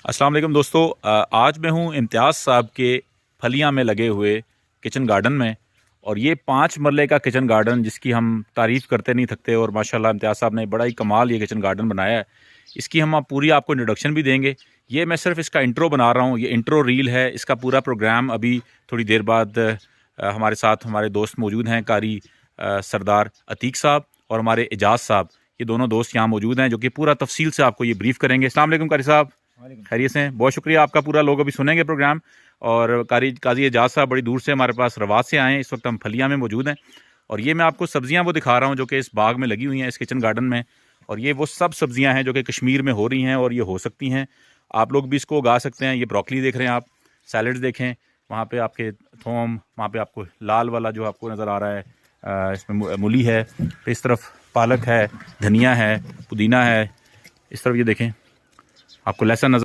अस्सलाम वालेकुम दोस्तों। आज मैं हूँ इम्तियाज़ साहब के फलियाँ में लगे हुए किचन गार्डन में। और ये 5 मरले का किचन गार्डन जिसकी हम तारीफ़ करते नहीं थकते। और माशाल्लाह इम्तियाज़ साहब ने बड़ा ही कमाल ये किचन गार्डन बनाया है। इसकी हम पूरी आपको इंट्रोडक्शन भी देंगे। ये मैं सिर्फ इसका इंट्रो बना रहा हूँ, ये इंट्रो रील है। इसका पूरा प्रोग्राम अभी थोड़ी देर बाद हमारे साथ हमारे दोस्त मौजूद हैं, कारी सरदार अतीक साहब और हमारे एजाज़ साहब। ये दोनों दोस्त यहाँ मौजूद हैं जो कि पूरा तफसील से आपको ये ब्रीफ़ करेंगे। अस्सलाम वालेकुम कारी साहब, खैरियत से हैं? बहुत शुक्रिया आपका। पूरा लोग अभी सुनेंगे प्रोग्राम। और काजी एजाज साहब बड़ी दूर से हमारे पास रवात से आए हैं। इस वक्त हम फलिया में मौजूद हैं और ये मैं आपको सब्जियां वो दिखा रहा हूं जो कि इस बाग में लगी हुई हैं, इस किचन गार्डन में। और ये वो सब सब्जियां हैं जो कि कश्मीर में हो रही हैं और ये हो सकती हैं, आप लोग भी इसको उगा सकते हैं। ये ब्रोकली देख रहे हैं आप, सैलड्स देखें वहाँ पे आपके थोम, वहाँ पे आपको लाल वाला जो आपको नज़र आ रहा है, इसमें मूली है। तो इस तरफ पालक है, धनिया है, पुदीना है। इस तरफ ये देखें, आपको लहसुन नज़र